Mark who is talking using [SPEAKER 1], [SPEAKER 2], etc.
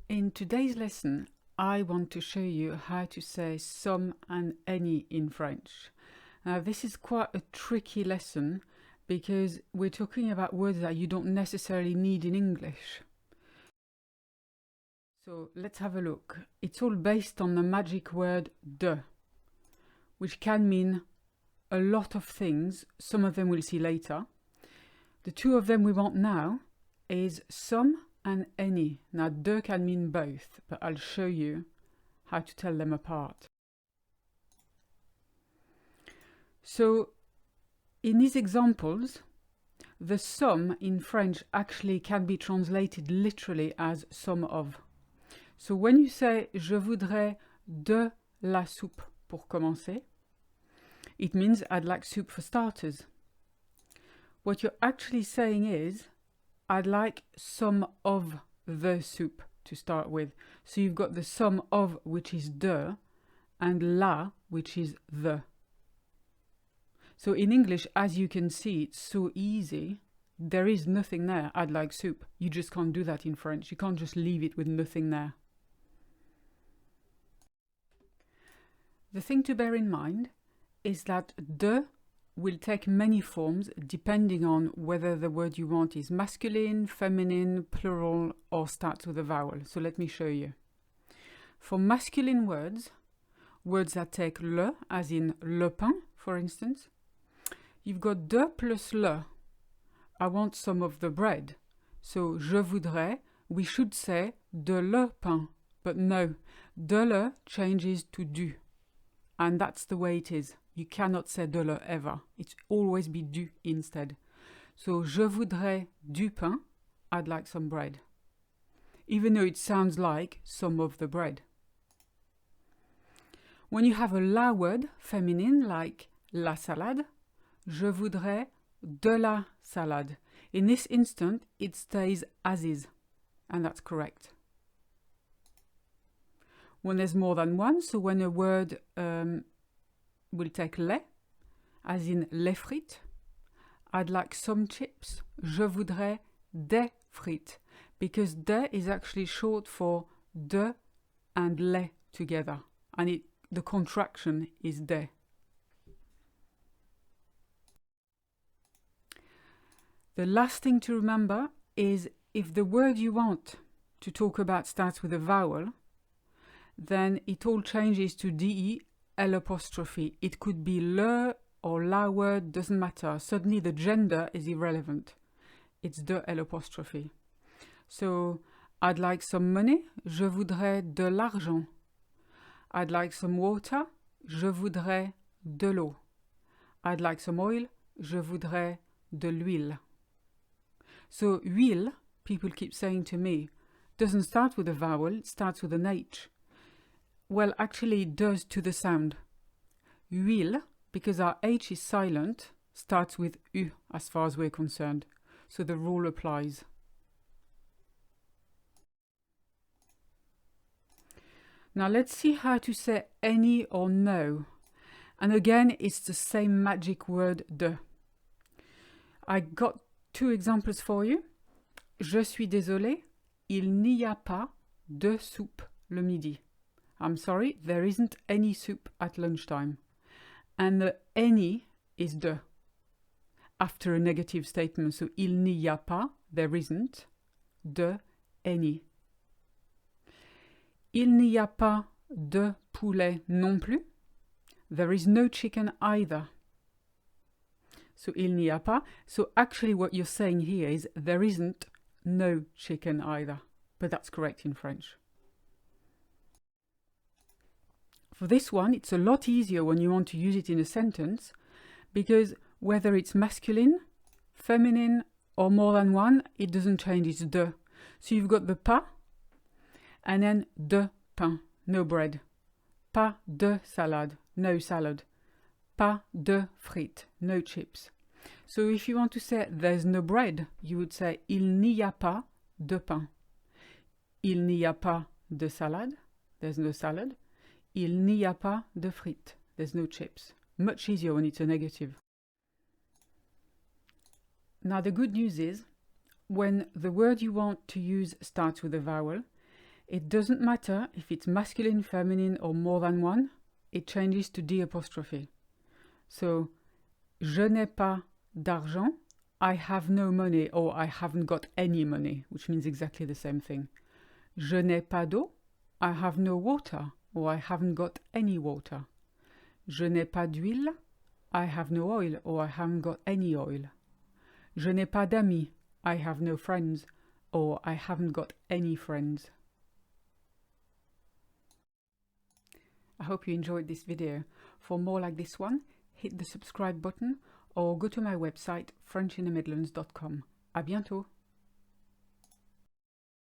[SPEAKER 1] In today's lesson, I want to show you how to say some and any in French. Now, this is quite a tricky lesson because we're talking about words that you don't necessarily need in English. So let's have a look. It's all based on the magic word de, which can mean a lot of things. Some of them we'll see later. The two of them we want now is some and any. Now, de can mean both, but I'll show you how to tell them apart. So, in these examples, the some in French actually can be translated literally as some of. So when you say je voudrais de la soupe pour commencer, it means I'd like soup for starters. What you're actually saying is I'd like some of the soup to start with. So you've got the some of, which is de, and la, which is the. So in English, as you can see, it's so easy. There is nothing there. I'd like soup. You just can't do that in French. You can't just leave it with nothing there. The thing to bear in mind is that de will take many forms depending on whether the word you want is masculine, feminine, plural, or starts with a vowel. So let me show you. For masculine words, words that take le, as in le pain, for instance, you've got de plus le. I want some of the bread. So je voudrais, we should say de le pain, but no, de le changes to du. And that's the way it is. You cannot say de le ever. It's always be du instead. So, je voudrais du pain. I'd like some bread. Even though it sounds like some of the bread. When you have a la word, feminine, like la salade, je voudrais de la salade. In this instant, it stays as is. And that's correct. When there's more than one, so when a word will take les, as in les frites, I'd like some chips. Je voudrais des frites, because des is actually short for de and les together, and the contraction is des. The last thing to remember is if the word you want to talk about starts with a vowel, then it all changes to de, L apostrophe. It could be le or la word, doesn't matter. Suddenly the gender is irrelevant. It's de L apostrophe. So, I'd like some money. Je voudrais de l'argent. I'd like some water. Je voudrais de l'eau. I'd like some oil. Je voudrais de l'huile. So, huile, people keep saying to me, doesn't start with a vowel, it starts with an H. Well, actually it does to the sound. Huile, because our H is silent, starts with U as far as we're concerned. So the rule applies. Now let's see how to say any or no. And again, it's the same magic word de. I got two examples for you. Je suis désolé, il n'y a pas de soupe le midi. I'm sorry, there isn't any soup at lunchtime. And the any is de, after a negative statement. So, il n'y a pas, there isn't, de any. Il n'y a pas de poulet non plus. There is no chicken either. So, il n'y a pas. So, actually what you're saying here is there isn't no chicken either. But that's correct in French. For this one, it's a lot easier when you want to use it in a sentence, because whether it's masculine, feminine, or more than one, it doesn't change, it's de. So you've got the pas, and then de pain, no bread. Pas de salade, no salad. Pas de frites, no chips. So if you want to say there's no bread, you would say il n'y a pas de pain. Il n'y a pas de salade, there's no salad. Il n'y a pas de frites. There's no chips. Much easier when it's a negative. Now the good news is, when the word you want to use starts with a vowel, It doesn't matter if it's masculine, feminine, or more than one, it changes to D apostrophe. So, je n'ai pas d'argent, I have no money, or I haven't got any money, which means exactly the same thing. Je n'ai pas d'eau, I have no water, or I haven't got any water. Je n'ai pas d'huile, I have no oil, or I haven't got any oil. Je n'ai pas d'amis, I have no friends, or I haven't got any friends. I hope you enjoyed this video. For more like this one, hit the subscribe button or go to my website frenchinthemidlands.com. À bientôt!